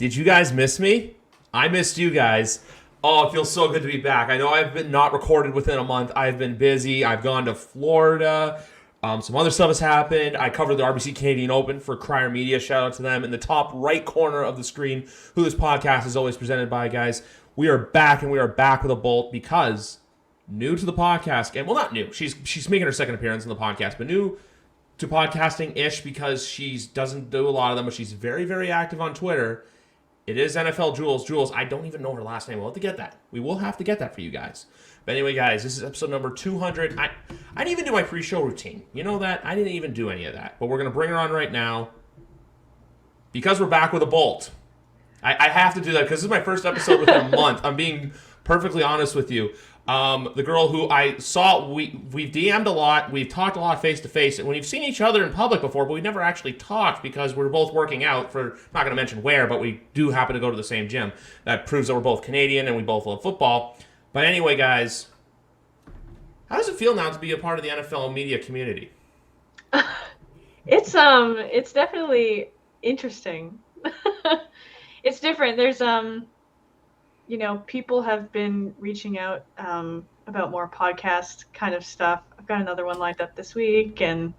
Did you guys miss me? I missed you guys. Oh, it feels so good to be back. I know I've been not recorded within a month. I've been busy. I've gone to Florida. Some other stuff has happened. I covered the RBC Canadian Open for Crier Media. Shout out to them. In the top right corner of the screen, who this podcast is always presented by, guys. We are back, and we are back with a bolt because new to the podcast, and well, not new. She's making her second appearance in the podcast, but new to podcasting-ish because she doesn't do a lot of them, but she's very, very active on Twitter. It is NFL Jules. Jules, I don't even know her last name. We'll have to get that. We will have to get that for you guys. But anyway, guys, this is episode number 200. I didn't even do my pre-show routine. You know that? I didn't even do any of that. But we're going to bring her on right now because we're back with a bolt. I have to do that because this is my first episode within a month. I'm being perfectly honest with you. The girl who I saw, we've DM'd a lot, we've talked a lot face-to-face, and we've seen each other in public before, but we've never actually talked because we're both working out for, not going to mention where, but we do happen to go to the same gym. That proves that we're both Canadian and we both love football. But anyway, guys, how does it feel now to be a part of the NFL media community? It's definitely interesting. It's different. There's people have been reaching out about more podcast kind of stuff. I've got another one lined up this week and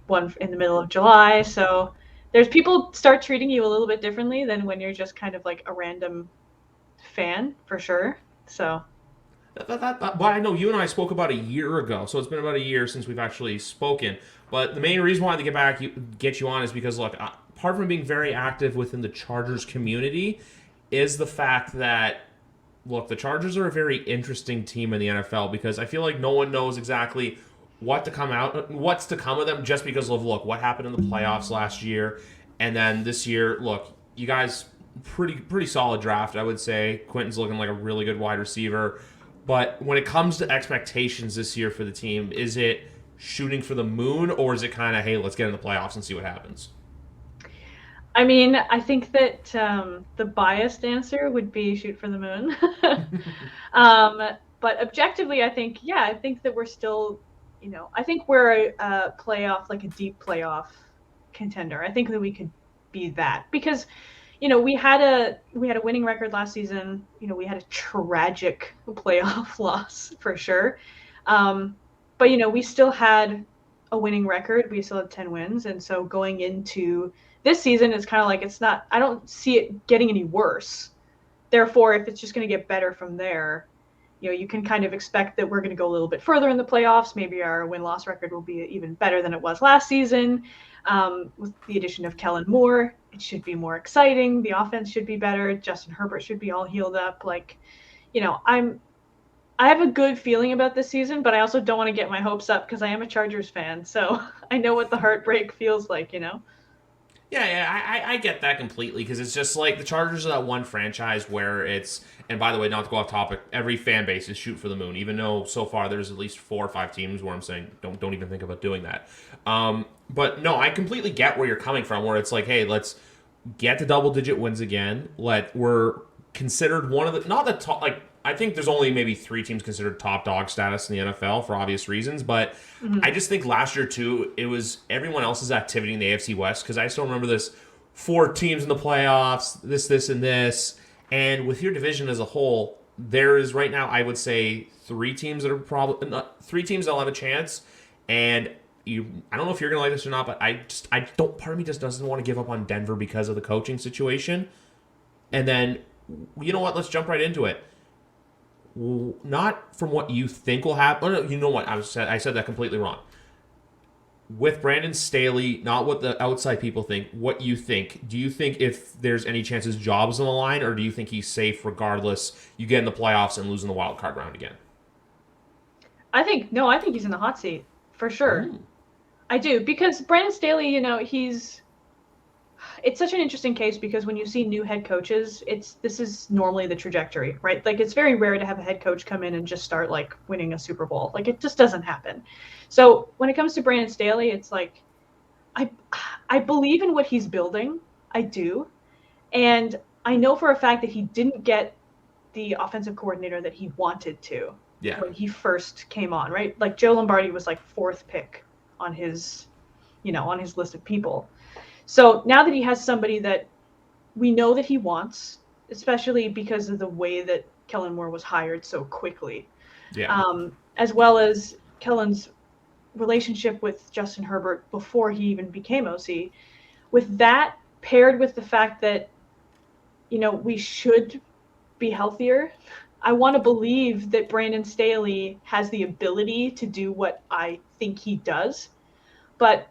one in the middle of July. So there's people start treating you a little bit differently than when you're just kind of like a random fan, for sure. So. Well, I know you and I spoke about a year ago, so it's been about a year since we've actually spoken. But the main reason why I wanted to get you on is because, look, apart from being very active within the Chargers community, is the fact that, look, the Chargers are a very interesting team in the NFL because I feel like no one knows exactly what's to come of them just because of, look, what happened in the playoffs last year. And then this year, look, you guys, pretty solid draft, I would say. Quentin's looking like a really good wide receiver. But when it comes to expectations this year for the team, is it shooting for the moon or is it kind of, hey, let's get in the playoffs and see what happens? I mean, I think that the biased answer would be shoot for the moon. But objectively, I think that we're still, I think we're a playoff, like a deep playoff contender. I think that we could be that because, we had a winning record last season. We had a tragic playoff loss for sure. But, we still had a winning record. We still had 10 wins. And so going into this season, it's kind of like I don't see it getting any worse. Therefore, if it's just going to get better from there, you can kind of expect that we're going to go a little bit further in the playoffs. Maybe our win-loss record will be even better than it was last season. With the addition of Kellen Moore, it should be more exciting. The offense should be better. Justin Herbert should be all healed up. I have a good feeling about this season, but I also don't want to get my hopes up because I am a Chargers fan. So I know what the heartbreak feels like, Yeah, I get that completely because it's just like the Chargers are that one franchise where it's, and by the way, not to go off topic, every fan base is shoot for the moon, even though so far there's at least 4 or 5 teams where I'm saying don't even think about doing that. But no, I completely get where you're coming from, where it's like, hey, let's get to double-digit wins again. We're considered one of the, not the top, like, I think there's only maybe 3 teams considered top dog status in the NFL for obvious reasons, but I just think last year too, it was everyone else's activity in the AFC West, because I still remember this 4 teams in the playoffs, this, and this, and with your division as a whole, there is right now, I would say, 3 teams that are probably, 3 teams that'll have a chance, and I don't know if you're going to like this or not, but part of me just doesn't want to give up on Denver because of the coaching situation, and then, you know what, let's jump right into it. Not from what you think will happen. Oh, no, you know what? I said that completely wrong. With Brandon Staley, not what the outside people think, what you think. Do you think if there's any chance his job's on the line, or do you think he's safe regardless? You get in the playoffs and lose in the wild card round again? I think he's in the hot seat for sure. Ooh. I do, because Brandon Staley, it's such an interesting case because when you see new head coaches, this is normally the trajectory, right? Like, it's very rare to have a head coach come in and just start like winning a Super Bowl. Like, it just doesn't happen. So when it comes to Brandon Staley, it's like, I believe in what he's building. I do. And I know for a fact that he didn't get the offensive coordinator that he wanted to when he first came on, right? Like, Joe Lombardi was like 4th pick on his list of people. So now that he has somebody that we know that he wants, especially because of the way that Kellen Moore was hired so quickly. Yeah. As well as Kellen's relationship with Justin Herbert before he even became OC. With that paired with the fact that, we should be healthier, I want to believe that Brandon Staley has the ability to do what I think he does. But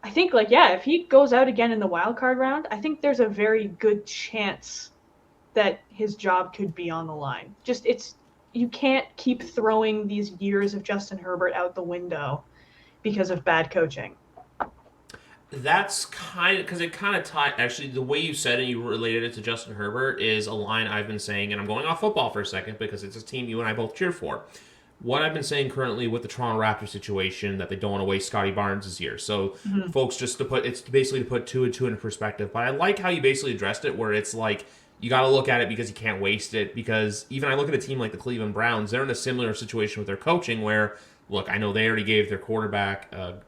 I think, if he goes out again in the wild card round, I think there's a very good chance that his job could be on the line. You can't keep throwing these years of Justin Herbert out the window because of bad coaching. That's kind of because it kind of tied. Actually, the way you said it, you related it to Justin Herbert, is a line I've been saying, and I'm going off football for a second because it's a team you and I both cheer for. What I've been saying currently with the Toronto Raptors situation, that they don't want to waste Scotty Barnes' year. So, folks, it's basically to put 2 and 2 into perspective. But I like how you basically addressed it, where it's like you got to look at it because you can't waste it. Because even I look at a team like the Cleveland Browns, they're in a similar situation with their coaching, where look, I know they already gave their quarterback a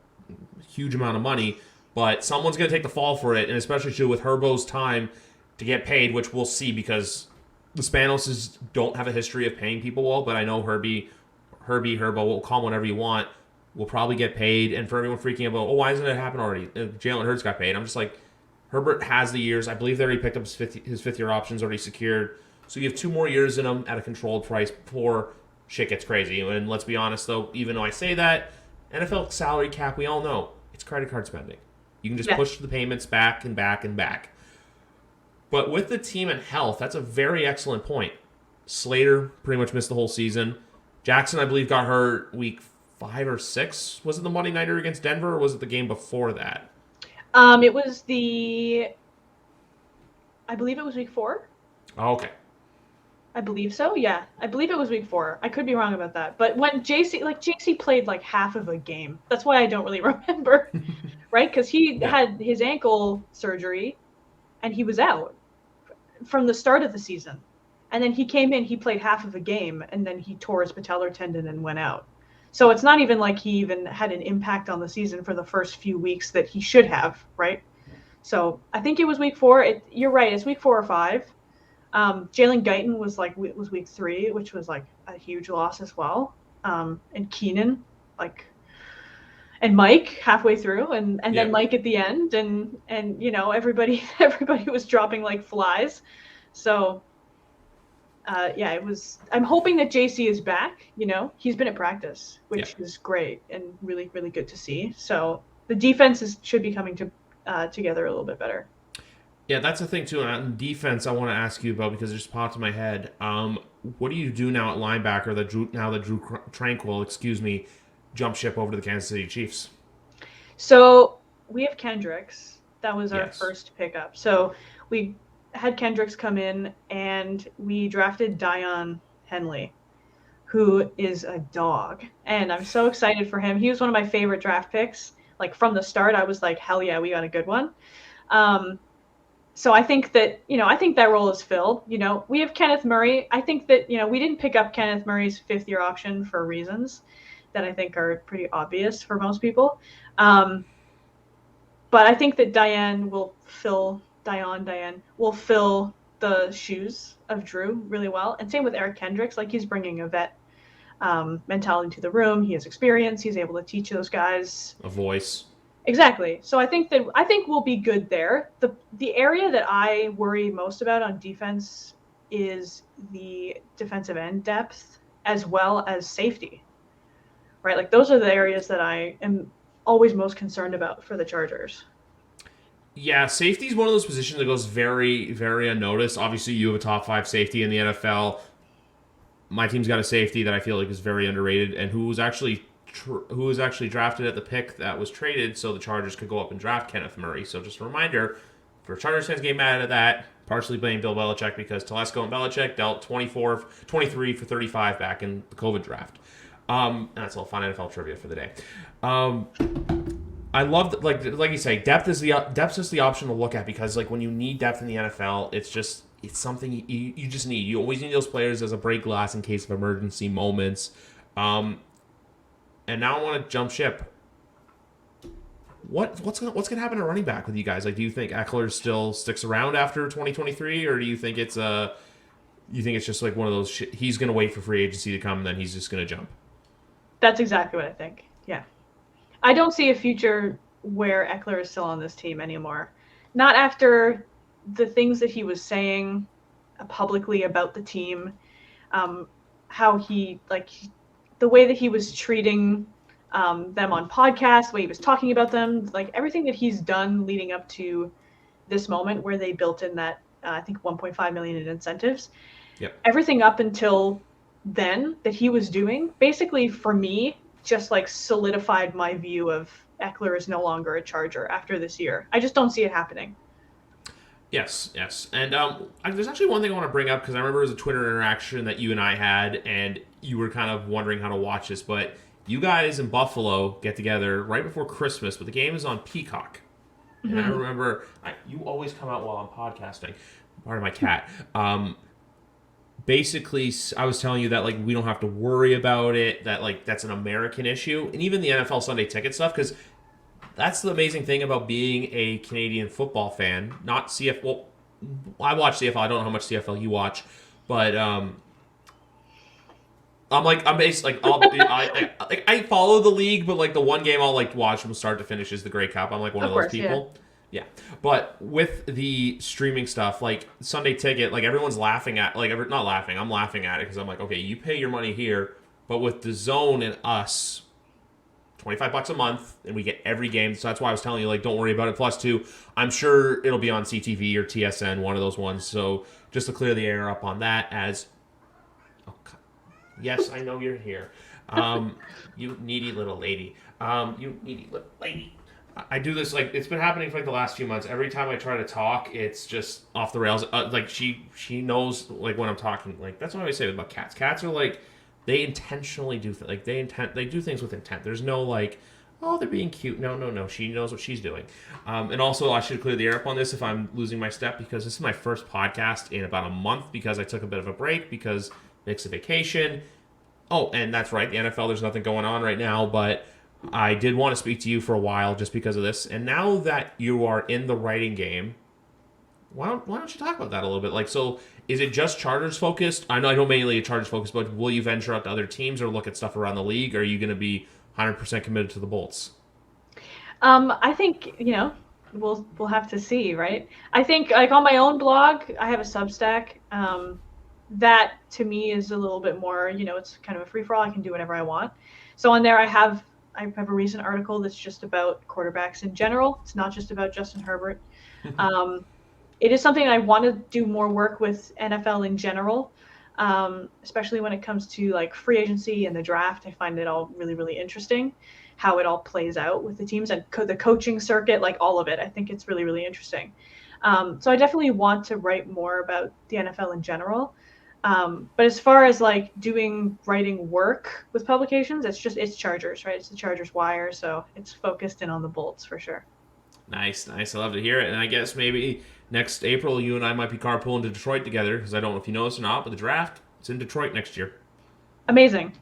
huge amount of money. But someone's going to take the fall for it, and especially too with Herbo's time to get paid, which we'll see because the Spanoses don't have a history of paying people well. But I know Herbo, we'll call him whatever you want, will probably get paid. And for everyone freaking out, why hasn't it happened already? Jalen Hurts got paid. I'm just like, Herbert has the years. I believe they already picked up his fifth-year options already secured. So you have 2 more years in him at a controlled price before shit gets crazy. And let's be honest, though, even though I say that, NFL salary cap, we all know, it's credit card spending. You can just push the payments back and back and back. But with the team and health, that's a very excellent point. Slater pretty much missed the whole season. Jackson, I believe, got hurt week 5 or 6. Was it the Monday Nighter against Denver, or was it the game before that? It was I believe it was week 4. Oh, okay. I believe so, yeah. I believe it was week 4. I could be wrong about that. But when JC played like half of a game. That's why I don't really remember, right? Because he had his ankle surgery, and he was out from the start of the season. And then he came in, he played half of a game, and then he tore his patellar tendon and went out. So it's not even like he even had an impact on the season for the first few weeks that he should have, right? So I think it was week 4. You're right, it's week 4 or 5. Jalen Guyton was week 3, which was like a huge loss as well. And Keenan, and Mike halfway through, and then Mike at the end, and everybody was dropping like flies. So it was. I'm hoping that JC is back. He's been at practice, which is great and really, really good to see. So the defense should be coming together a little bit better. Yeah, that's the thing, too. And on defense, I want to ask you about, because it just popped in my head. What do you do now at linebacker now that Drew Tranquil, jump ship over to the Kansas City Chiefs? So we have Kendricks. That was our first pickup. So we had Kendricks come in, and we drafted Dion Henley, who is a dog. And I'm so excited for him. He was one of my favorite draft picks. Like, from the start, I was like, hell yeah, we got a good one. So I think that, that role is filled. We have Kenneth Murray. I think that, we didn't pick up Kenneth Murray's 5th-year option for reasons that I think are pretty obvious for most people. But I think that Diane will fill the shoes of Drew really well. And same with Eric Kendricks. Like, he's bringing a vet mentality to the room. He has experience. He's able to teach those guys. A voice. Exactly. So I think we'll be good there. The area that I worry most about on defense is the defensive end depth as well as safety. Right? Like, those are the areas that I am always most concerned about for the Chargers. Yeah, safety is one of those positions that goes very, very unnoticed. Obviously, you have a top 5 safety in the NFL. My team's got a safety that I feel like is very underrated, and who was actually drafted at the pick that was traded, so the Chargers could go up and draft Kenneth Murray. So just a reminder, for Chargers fans getting mad at that, partially blame Bill Belichick, because Telesco and Belichick dealt 23 for 35 back in the COVID draft. That's all fun NFL trivia for the day. I love that, like you say, depth is the option to look at, because when you need depth in the NFL, it's something you just need. You always need those players as a break glass in case of emergency moments. And now I want to jump ship. what's gonna happen at running back with you guys? Like, do you think Eckler still sticks around after 2023, or do you think it's just like one of those he's gonna wait for free agency to come and then he's just gonna jump? That's exactly what I think. Yeah, I don't see a future where Eckler is still on this team anymore. Not after the things that he was saying publicly about the team, how the way that he was treating them on podcasts, the way he was talking about them, like everything that he's done leading up to this moment where they built in that I think 1.5 million in incentives. Yep. Everything up until then that he was doing, basically for me, just like solidified my view of Eckler is no longer a Charger after this year. I just don't see it happening. Yes. And there's actually one thing I want to bring up because I remember it was a Twitter interaction that you and I had, and you were kind of wondering how to watch this, but you guys in Buffalo get together right before Christmas, but the game is on Peacock. And I remember, you always come out while I'm podcasting. Part of my cat. Basically, I was telling you that like we don't have to worry about it, that like that's an American issue, and even the NFL Sunday Ticket stuff, because that's the amazing thing about being a Canadian football fan. Not CFL. Well, I watch CFL. I don't know how much CFL you watch, but I follow the league, but like the one game I'll like watch from start to finish is the Grey Cup. I'm like one of those people. Yeah. But with the streaming stuff, like Sunday Ticket, like everyone's laughing at, not laughing, I'm laughing at it because I'm like, okay, you pay your money here, but with the Zone and us, $25 a month, and we get every game. So that's why I was telling you, like, don't worry about it. Plus, two, I'm sure it'll be on CTV or TSN, one of those ones. So just to clear the air up on that, yes, I know you're here. You needy little lady. You needy little lady. I do this, like, it's been happening for like the last few months. Every time I try to talk, it's just off the rails. Like she knows like when I'm talking. Like that's what I always say about cats. Cats are like, they intentionally do they do things with intent. There's no like, oh, they're being cute. No. She knows what she's doing. And also, I should clear the air up on this if I'm losing my step, because this is my first podcast in about a month because I took a bit of a break because mixed a vacation. Oh, and that's right, the NFL, there's nothing going on right now, but I did want to speak to you for a while just because of this. And now that you are in the writing game, why don't you talk about that a little bit? Like, so is it just Chargers focused? I know mainly Chargers focused, but will you venture out to other teams or look at stuff around the league? Or are you going to be 100% committed to the Bolts? I think, we'll have to see, right? I think like on my own blog, I have a Substack. That to me is a little bit more, it's kind of a free for all. I can do whatever I want. So on there, I have a recent article that's just about quarterbacks in general. It's not just about Justin Herbert. It is something I want to do more work with NFL in general, especially when it comes to like free agency and the draft. I find it all really, really interesting how it all plays out with the teams and the coaching circuit, like all of it. I think it's really, really interesting. So I definitely want to write more about the NFL in general. But as far as like doing writing work with publications, it's Chargers, right? It's the Chargers wire, so it's focused in on the Bolts for sure. Nice. I love to hear it. And I guess maybe next April you and I might be carpooling to Detroit together, because I don't know if you know this or not, but the draft, it's in Detroit next year. Amazing.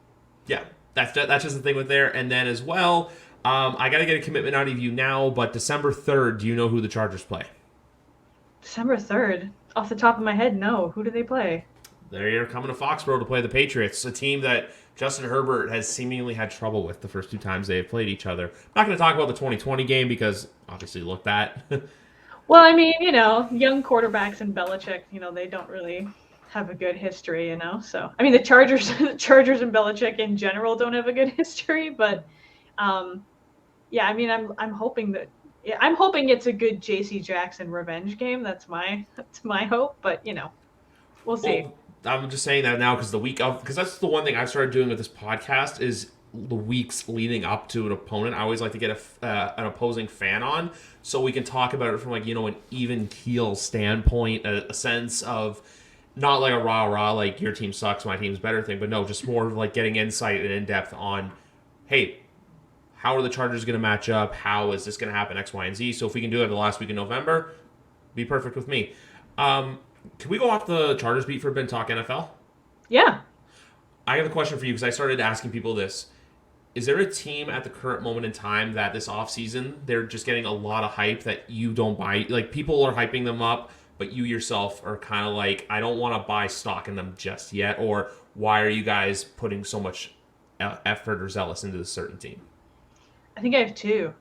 Yeah, that's just the thing with there. And then as well, I got to get a commitment out of you now, but December 3rd, do you know who the Chargers play? December 3rd? Off the top of my head, no. Who do they play? They're coming to Foxborough to play the Patriots, a team that Justin Herbert has seemingly had trouble with the first two times they have played each other. I'm not going to talk about the 2020 game because obviously look that. Well, I mean, young quarterbacks and Belichick, they don't really have a good history, So, I mean, the Chargers and Belichick in general don't have a good history, but yeah, I mean, I'm hoping it's a good J.C. Jackson revenge game. That's my hope, but we'll see. Well, I'm just saying that now because because that's the one thing I've started doing with this podcast is the weeks leading up to an opponent. I always like to get an opposing fan on so we can talk about it from like, an even keel standpoint, a sense of not like a rah-rah, like your team sucks, my team's better thing, but no, just more of like getting insight and in-depth on, hey, how are the Chargers going to match up? How is this going to happen, X, Y, and Z? So if we can do it the last week in November, be perfect with me. Can we go off the Chargers beat for a bit and talk NFL? Yeah. I have a question for you because I started asking people this. is there a team at the current moment in time that this offseason they're just getting a lot of hype that you don't buy? Like, people are hyping them up, but you yourself are kind of like, I don't want to buy stock in them just yet. Or why are you guys putting so much effort or zealous into this certain team? I think I have two.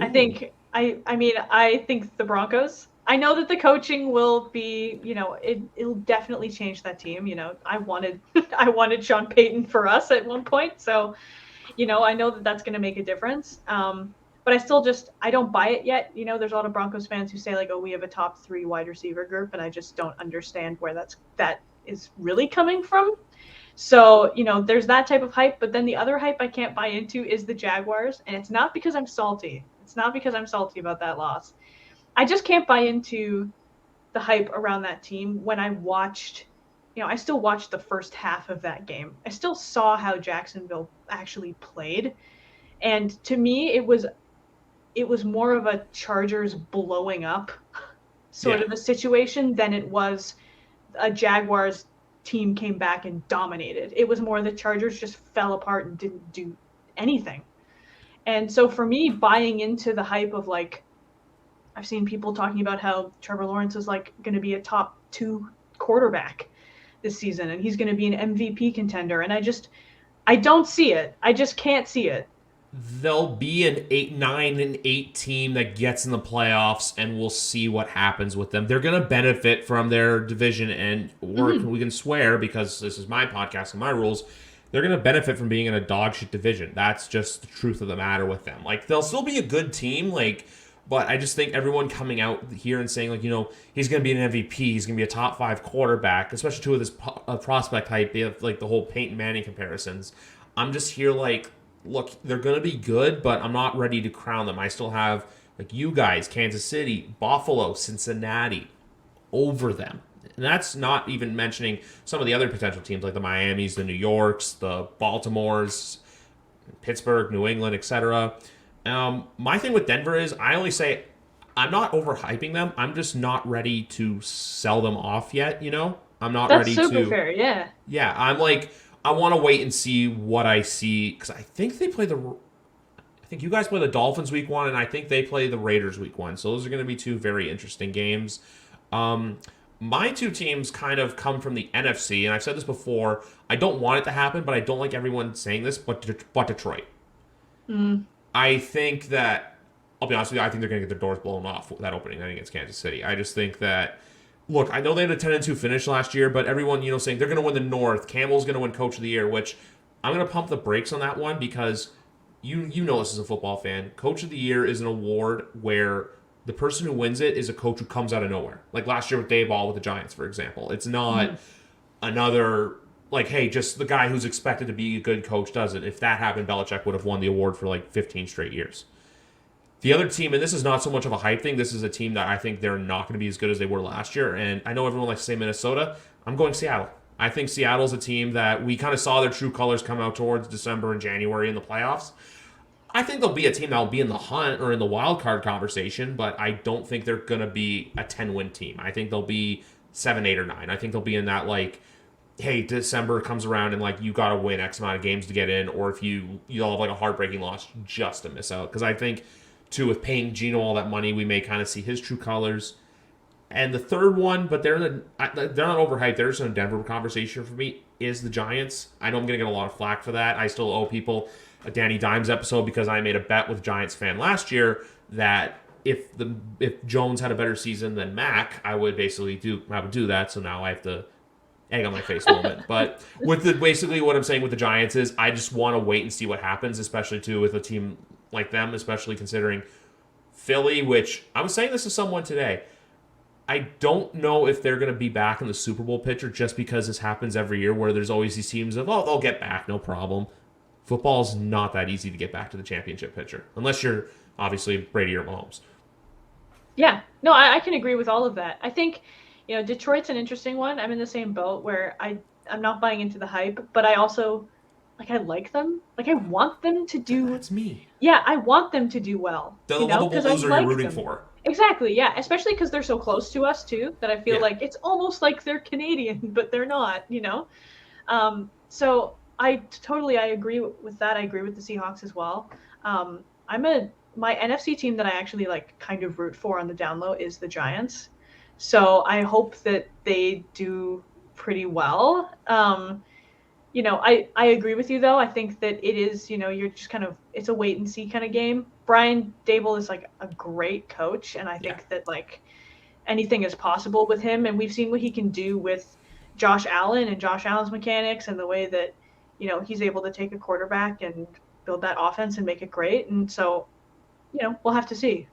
I Ooh. think I think the Broncos. I know that the coaching will be, it'll definitely change that team. I wanted I wanted Sean Payton for us at one point, so I know that that's going to make a difference. But I still I don't buy it yet. There's a lot of Broncos fans who say like, oh, we have a top 3 wide receiver group, and I just don't understand where that is really coming from. So, there's that type of hype, but then the other hype I can't buy into is the Jaguars, and it's not because I'm salty. It's not because I'm salty about that loss. I just can't buy into the hype around that team when I watched, I still watched the first half of that game. I still saw how Jacksonville actually played. And to me, it was more of a Chargers blowing up sort Yeah. of a situation than it was a Jaguars team came back and dominated. It was more the Chargers just fell apart and didn't do anything. And so for me, buying into the hype of like, I've seen people talking about how Trevor Lawrence is like going to be a top 2 quarterback this season and he's going to be an MVP contender. And I don't see it. I just can't see it. They'll be an 9-8 team that gets in the playoffs, and we'll see what happens with them. They're going to benefit from their division, and we can swear, because this is my podcast and my rules, they're going to benefit from being in a dog shit division. That's just the truth of the matter with them. Like, they'll still be a good team, but I just think everyone coming out here and saying, like, he's going to be an MVP, he's going to be a top 5 quarterback, especially with this prospect hype, they have, like, the whole Peyton Manning comparisons. I'm just here like, look, they're going to be good, but I'm not ready to crown them. I still have, like, you guys, Kansas City, Buffalo, Cincinnati over them. And that's not even mentioning some of the other potential teams like the Miamis, the New Yorks, the Baltimores, Pittsburgh, New England, etc. My thing with Denver is I only say I'm not overhyping them. I'm just not ready to sell them off yet, I'm not That's ready super to. fair. Yeah. Yeah, I'm like, I want to wait and see what I see, because I think they play I think you guys play the Dolphins week 1, and I think they play the Raiders week 1. So those are going to be 2 very interesting games. My 2 teams kind of come from the NFC, and I've said this before. I don't want it to happen, but I don't like everyone saying this, but Detroit. Mm. I think that, I'll be honest with you, I think they're going to get their doors blown off with that opening night against Kansas City. I just think that, look, I know they had a 10-2 finish last year, but everyone, saying they're going to win the North. Campbell's going to win Coach of the Year, which I'm going to pump the brakes on that one, because you know this as a football fan. Coach of the Year is an award where the person who wins it is a coach who comes out of nowhere. Like last year with Dayball with the Giants, for example. It's not another, like, hey, just the guy who's expected to be a good coach does it. If that happened, Belichick would have won the award for like 15 straight years. The other team, and this is not so much of a hype thing, this is a team that I think they're not going to be as good as they were last year. And I know everyone likes to say Minnesota. I'm going Seattle. I think Seattle's a team that we kind of saw their true colors come out towards December and January in the playoffs. I think they'll be a team that'll be in the hunt or in the wild card conversation, but I don't think they're going to be a 10-win team. I think they'll be 7, 8, or 9. I think they'll be in that, like, hey, December comes around and, like, you got to win X amount of games to get in, or if you'll have, like, a heartbreaking loss just to miss out. Because I think, too, with paying Geno all that money, we may kind of see his true colors. And the third one, but they're not overhyped. They're just in a Denver conversation for me, is the Giants. I know I'm going to get a lot of flack for that. I still owe people a Danny Dimes episode because I made a bet with Giants fan last year that if Jones had a better season than Mac, I would do that. So now I have to egg on my face a little bit. But basically what I'm saying with the Giants is I just want to wait and see what happens, especially too with a team like them, especially considering Philly, which I was saying this to someone today. I don't know if they're going to be back in the Super Bowl picture just because this happens every year where there's always these teams of, oh, they'll get back, no problem. Football's not that easy to get back to the championship picture, unless you're obviously Brady or Mahomes. Yeah, no, I can agree with all of that. I think, Detroit's an interesting one. I'm in the same boat where I'm not buying into the hype, but I also, I like them. Like, I want them to do. That's me. Yeah, I want them to do well. The lovable loser you're rooting for. Exactly, yeah. Especially because they're so close to us, too, that I feel like it's almost like they're Canadian, but they're not, So I agree with that. I agree with the Seahawks as well. My NFC team that I actually like kind of root for on the down low is the Giants. So I hope that they do pretty well. I agree with you though. I think that it is, you're just kind of, it's a wait and see kind of game. Brian Dable is like a great coach, and I think that like anything is possible with him. And we've seen what he can do with Josh Allen and Josh Allen's mechanics and the way that, he's able to take a quarterback and build that offense and make it great. And so, we'll have to see.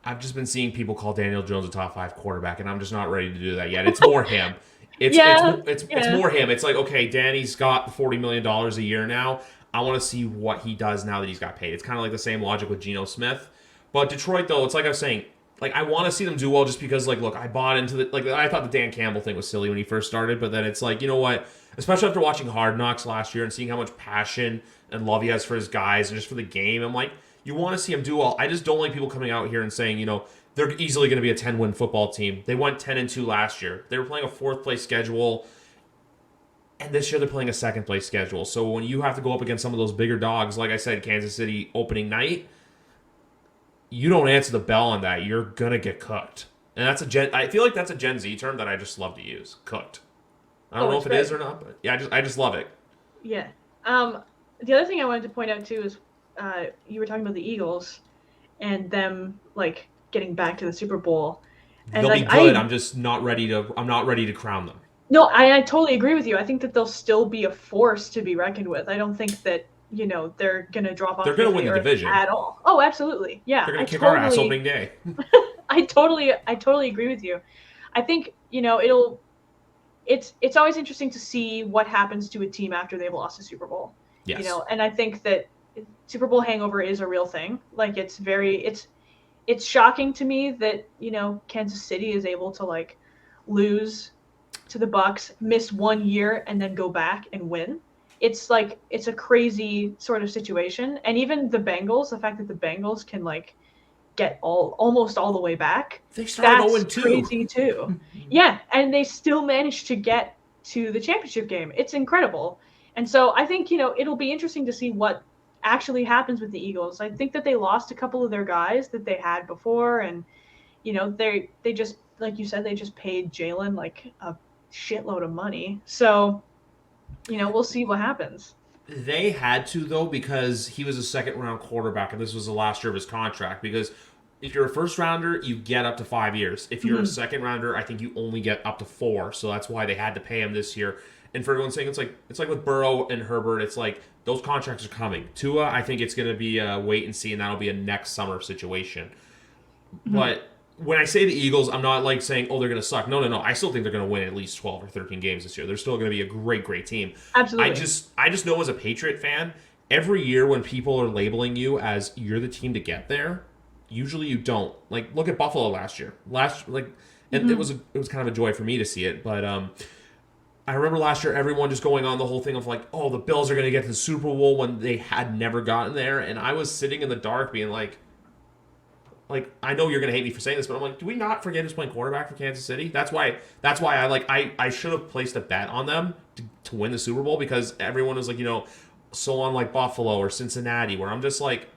I've just been seeing people call Daniel Jones a top 5 quarterback, and I'm just not ready to do that yet. It's more him. It's more him. It's like, okay, Danny's got $40 million a year now. I want to see what he does now that he's got paid. It's kind of like the same logic with Geno Smith. But Detroit, though, it's like I was saying, like I want to see them do well just because, like, look, I bought into the I thought the Dan Campbell thing was silly when he first started, but then it's like, you know what? Especially after watching Hard Knocks last year and seeing how much passion and love he has for his guys and just for the game, I'm like, you want to see him do well. I just don't like people coming out here and saying, they're easily going to be a 10-win football team. They went 10-2 last year. They were playing a 4th-place schedule, and this year they're playing a 2nd-place schedule. So when you have to go up against some of those bigger dogs, like I said, Kansas City opening night, you don't answer the bell on that, you're going to get cooked. And I feel like that's a Gen Z term that I just love to use, cooked. I don't know if it is or not, but yeah, I just love it. Yeah. The other thing I wanted to point out too is you were talking about the Eagles and them like getting back to the Super Bowl. And they'll be good. I'm just not ready to crown them. No, I totally agree with you. I think that they'll still be a force to be reckoned with. I don't think that they're gonna drop off. They're gonna win the division at all. Oh, absolutely. Yeah, they're gonna kick our ass opening day. I totally agree with you. I think it's always interesting to see what happens to a team after they've lost a Super Bowl. Yes. And I think that Super Bowl hangover is a real thing. Like it's shocking to me that, Kansas City is able to like lose to the Bucs, miss 1 year and then go back and win. It's like, it's a crazy sort of situation. And even the Bengals, the fact that the Bengals can like get almost all the way back. They started 0-2. Crazy too. Yeah. And they still managed to get to the championship game. It's incredible. And so I think, it'll be interesting to see what actually happens with the Eagles. I think that they lost a couple of their guys that they had before. And, they just, like you said, they just paid Jalen like a shitload of money. So, we'll see what happens. They had to, though, because he was a 2nd-round quarterback, and this was the last year of his contract. Because if you're a 1st-rounder, you get up to 5 years. If you're a 2nd-rounder, I think you only get up to 4. So that's why they had to pay him this year. And for everyone saying it's like with Burrow and Herbert, it's like those contracts are coming. Tua, I think it's going to be a wait and see, and that'll be a next summer situation. But when I say the Eagles, I'm not like saying, oh, they're going to suck. No. I still think they're going to win at least 12 or 13 games this year. They're still going to be a great, great team. Absolutely. I just know as a Patriot fan, every year when people are labeling you as you're the team to get there, usually you don't. Like, look at Buffalo last year. And it was kind of a joy for me to see it. But I remember last year everyone just going on the whole thing of like, oh, the Bills are going to get to the Super Bowl when they had never gotten there. And I was sitting in the dark being like, I know you're gonna hate me for saying this, but I'm like, do we not forget who's playing quarterback for Kansas City? That's why I should have placed a bet on them to win the Super Bowl, because everyone was like, so unlike Buffalo or Cincinnati, where I'm just like,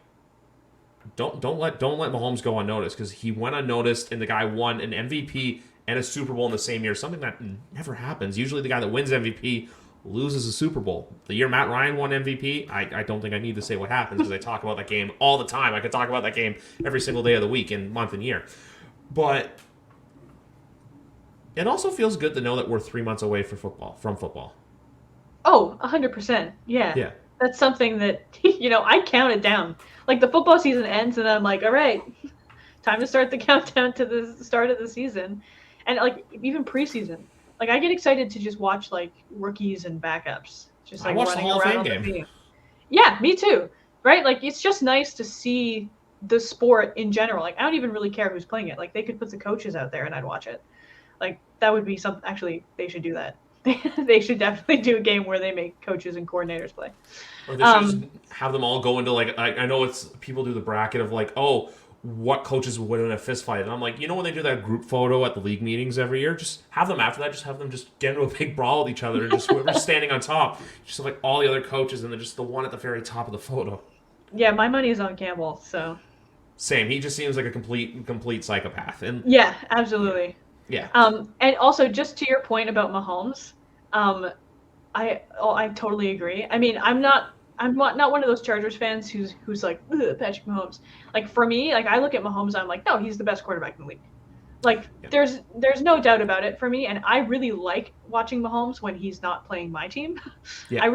don't let Mahomes go unnoticed, because he went unnoticed and the guy won an MVP and a Super Bowl in the same year, something that never happens. Usually the guy that wins MVP loses a Super Bowl. The year Matt Ryan won MVP, I don't think I need to say what happens, because I talk about that game all the time. I could talk about that game every single day of the week and month and year. But it also feels good to know that we're 3 months away from football. Oh, 100%. Yeah. Yeah. That's something that, I count it down. Like the football season ends and I'm like, all right, time to start the countdown to the start of the season. And like even preseason. Like I get excited to just watch like rookies and backups, just like running around on the field. Yeah, me too. Right? Like it's just nice to see the sport in general. Like I don't even really care who's playing it. Like they could put the coaches out there and I'd watch it. Like that would be something. Actually, they should do that. They should definitely do a game where they make coaches and coordinators play. Or they should just have them all go into like I know it's people do the bracket of like, oh, what coaches would win a fist fight. And I'm like, when they do that group photo at the league meetings every year, just have them after that, just have them just get into a big brawl with each other, and just whoever's standing on top, just like all the other coaches, and then just the one at the very top of the photo. Yeah, my money is on Campbell, so. Same. He just seems like a complete psychopath. And yeah, absolutely. Yeah. And also, just to your point about Mahomes, I totally agree. I mean, I'm not one of those Chargers fans who's like, Patrick Mahomes. Like, for me, like, I look at Mahomes, I'm like, no, he's the best quarterback in the league. Like, there's no doubt about it for me, and I really like watching Mahomes when he's not playing my team. Yeah.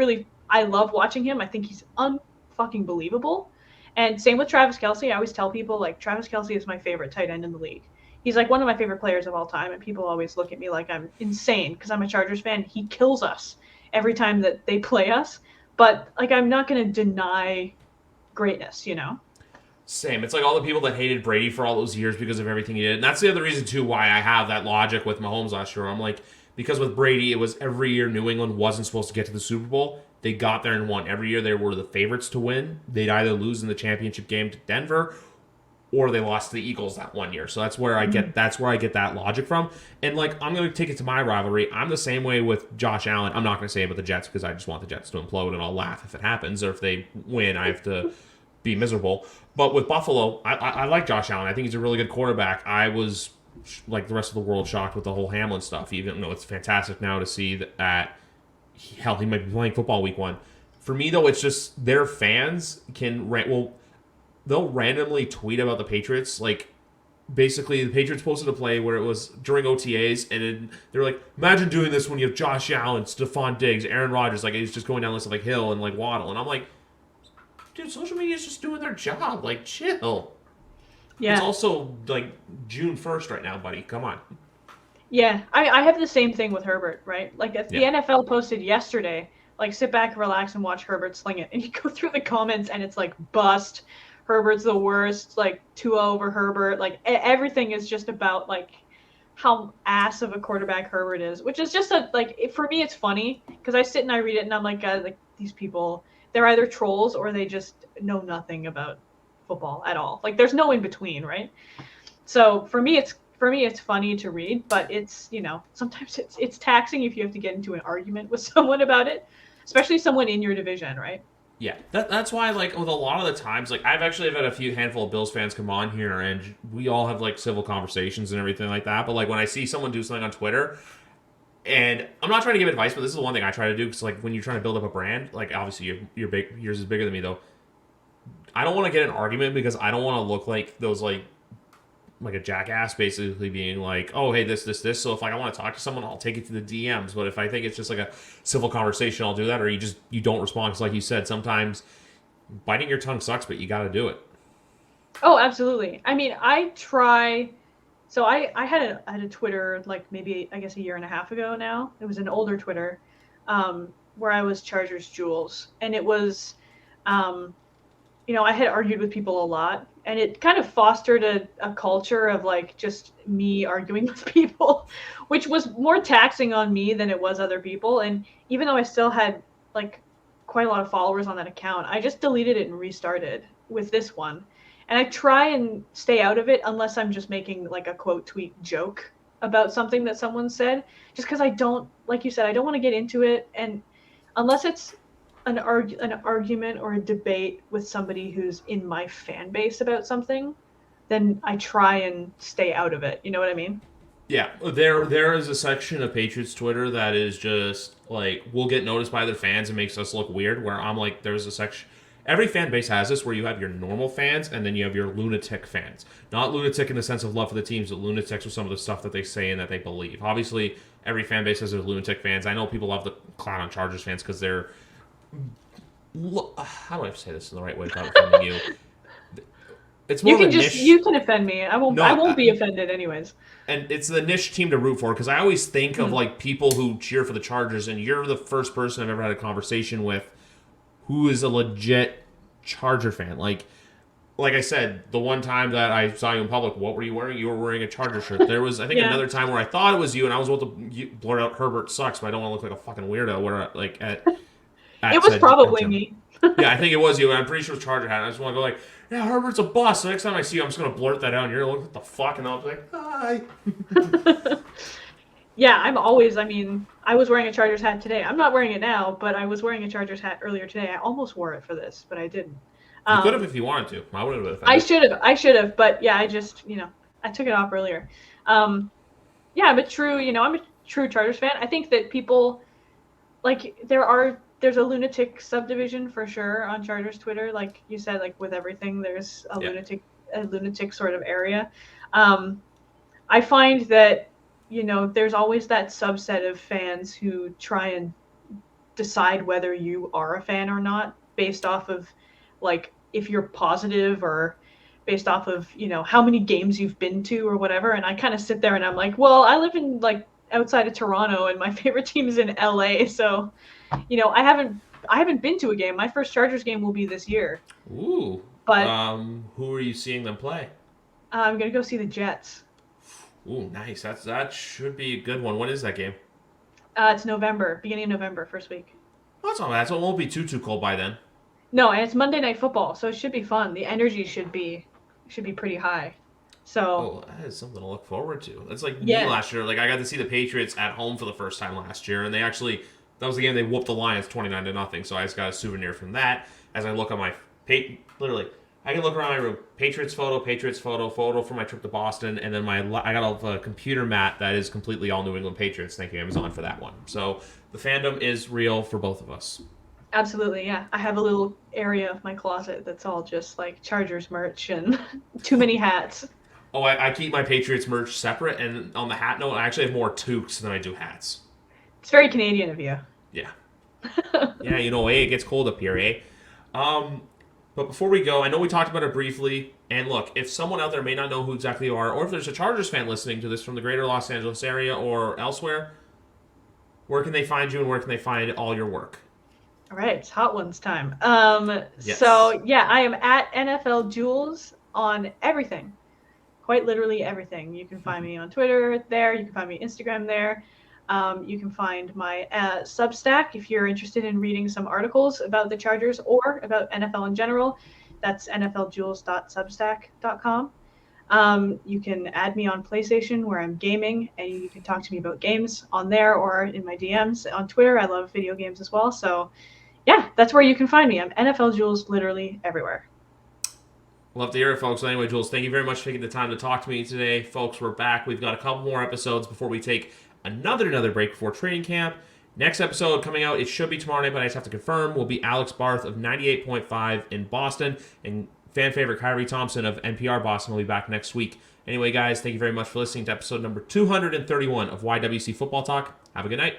I love watching him. I think he's unfucking believable. And same with Travis Kelce. I always tell people, like, Travis Kelce is my favorite tight end in the league. He's like one of my favorite players of all time, and people always look at me like I'm insane because I'm a Chargers fan. He kills us every time that they play us. But, like, I'm not going to deny greatness, Same. It's like all the people that hated Brady for all those years because of everything he did. And that's the other reason, too, why I have that logic with Mahomes last year. I'm like, because with Brady, it was every year New England wasn't supposed to get to the Super Bowl. They got there and won. Every year they were the favorites to win. They'd either lose in the championship game to Denver, or they lost to the Eagles that one year. So that's where I get that logic from. And, like, I'm going to take it to my rivalry. I'm the same way with Josh Allen. I'm not going to say about the Jets because I just want the Jets to implode, and I'll laugh if it happens. Or if they win, I have to be miserable. But with Buffalo, I like Josh Allen. I think he's a really good quarterback. I was, like the rest of the world, shocked with the whole Hamlin stuff, even though it's fantastic now to see that hell, he might be playing football week 1. For me, though, it's just their fans can they'll randomly tweet about the Patriots. Like, basically, the Patriots posted a play where it was during OTAs, and they were like, imagine doing this when you have Josh Allen, Stephon Diggs, Aaron Rodgers. Like, he's just going down the list of, like, Hill and, like, Waddle. And I'm like, dude, social media is just doing their job. Like, chill. Yeah. It's also, like, June 1st right now, buddy. Come on. Yeah, I have the same thing with Herbert, right? Like, the NFL posted yesterday, like, sit back, relax, and watch Herbert sling it. And you go through the comments, and it's like, bust. Herbert's the worst, like, Tua over Herbert. Like, everything is just about, like, how ass of a quarterback Herbert is, which is just, for me, it's funny, because I sit and I read it, and I'm like, these people, they're either trolls or they just know nothing about football at all. Like, there's no in between, right? So, for me, it's funny to read, but it's, sometimes it's taxing if you have to get into an argument with someone about it, especially someone in your division, right? Yeah, that's why, like, with a lot of the times, like, I've actually had a handful of Bills fans come on here, and we all have, like, civil conversations and everything like that, but, like, when I see someone do something on Twitter, and I'm not trying to give advice, but this is the one thing I try to do, because, like, when you're trying to build up a brand, like, obviously you're big, yours is bigger than me, though. I don't want to get in an argument because I don't want to look like those, like a jackass, basically being like, oh, hey, this. So if, like, I want to talk to someone, I'll take it to the DMs. But if I think it's just like a civil conversation, I'll do that. Or you don't respond. Because, like you said, sometimes biting your tongue sucks, but you got to do it. Oh, absolutely. I mean, I try. So I had a Twitter, like, maybe, I guess, a year and a half ago now. It was an older Twitter where I was Chargers Jules. And it was, I had argued with people a lot. And it kind of fostered a culture of, like, just me arguing with people, which was more taxing on me than it was other people. And even though I still had, like, quite a lot of followers on that account, I just deleted it and restarted with this one. And I try and stay out of it unless I'm just making, like, a quote tweet joke about something that someone said, just because I don't, like you said, I don't want to get into it. And unless it's an argument or a debate with somebody who's in my fan base about something, then I try and stay out of it. You know what I mean? Yeah, there is a section of Patriots Twitter that is just, like, we'll get noticed by the fans and makes us look weird, where I'm like, there's a section, every fan base has this, where you have your normal fans and then you have your lunatic fans. Not lunatic in the sense of love for the teams, but lunatics with some of the stuff that they say and that they believe. Obviously, every fan base has their lunatic fans. I know people love the clown on Chargers fans because they're, how do I say this in the right way without offending you? It's more you can offend me. I won't be offended anyways. And it's the niche team to root for, because I always think of, like, people who cheer for the Chargers, and you're the first person I've ever had a conversation with who is a legit Charger fan. Like I said, the one time that I saw you in public, what were you wearing? You were wearing a Charger shirt. There was, I think, another time where I thought it was you, and I was about to blurt out Herbert sucks, but I don't want to look like a fucking weirdo. Where, like, at it was probably me. Yeah, I think it was you. I'm pretty sure it was Charger hat. I just want to go like, yeah, Herbert's a bust. So next time I see you, I'm just going to blurt that out. And you're like, what the fuck? And I'll be like, hi. Yeah, I was wearing a Chargers hat today. I'm not wearing it now, but I was wearing a Chargers hat earlier today. I almost wore it for this, but I didn't. You could have if you wanted to. I would have been I offended. should have, but yeah, I just, I took it off earlier. Yeah, I'm a true Chargers fan. I think that people, like, there's a lunatic subdivision for sure on Chargers Twitter. Like you said, like with everything, there's a lunatic sort of area. I find that, there's always that subset of fans who try and decide whether you are a fan or not based off of, like, if you're positive or based off of, how many games you've been to or whatever. And I kind of sit there and I'm like, well, I live in, like, outside of Toronto and my favorite team is in LA. So, I haven't been to a game. My first Chargers game will be this year. Ooh. But who are you seeing them play? I'm going to go see the Jets. Ooh, nice. That should be a good one. When is that game? It's November, beginning of November, first week. Oh, that's not bad. So it won't be too cold by then. No, and it's Monday Night Football, so it should be fun. The energy should be pretty high. So that is something to look forward to. That's like me Yeah. last year. Like I got to see the Patriots at home for the first time last year, and that was the game they whooped the Lions 29-0. So I just got a souvenir from that. As I look on my literally, I can look around my room. Patriots photo from my trip to Boston, and then I got a computer mat that is completely all New England Patriots. Thank you, Amazon, for that one. So the fandom is real for both of us. Absolutely, yeah. I have a little area of my closet that's all just like Chargers merch and too many hats. Oh, I keep my Patriots merch separate, and on the hat note, I actually have more toques than I do hats. It's very Canadian of you. Yeah. Yeah, it gets cold up here, eh? But before we go, I know we talked about it briefly, and look, if someone out there may not know who exactly you are, or if there's a Chargers fan listening to this from the greater Los Angeles area or elsewhere, where can they find you and where can they find all your work? All right, it's Hot Ones time. Yes. So yeah, I am at NFL Jules on everything, quite literally everything. You can find me on Twitter there. You can find me Instagram there. You can find my Substack if you're interested in reading some articles about the Chargers or about NFL in general. That's nfljules.substack.com. You can add me on PlayStation where I'm gaming, and you can talk to me about games on there or in my DMs on Twitter. I love video games as well. So yeah, that's where you can find me. I'm NFL Jules literally everywhere. Love to hear it, folks. So anyway, Jules, thank you very much for taking the time to talk to me today. Folks, we're back. We've got a couple more episodes before we take another break before training camp. Next episode coming out, it should be tomorrow night, but I just have to confirm, will be Alex Barth of 98.5 in Boston, and fan favorite Kyrie Thompson of NPR Boston will be back next week. Anyway, guys, thank you very much for listening to episode number 231 of YWC Football Talk. Have a good night.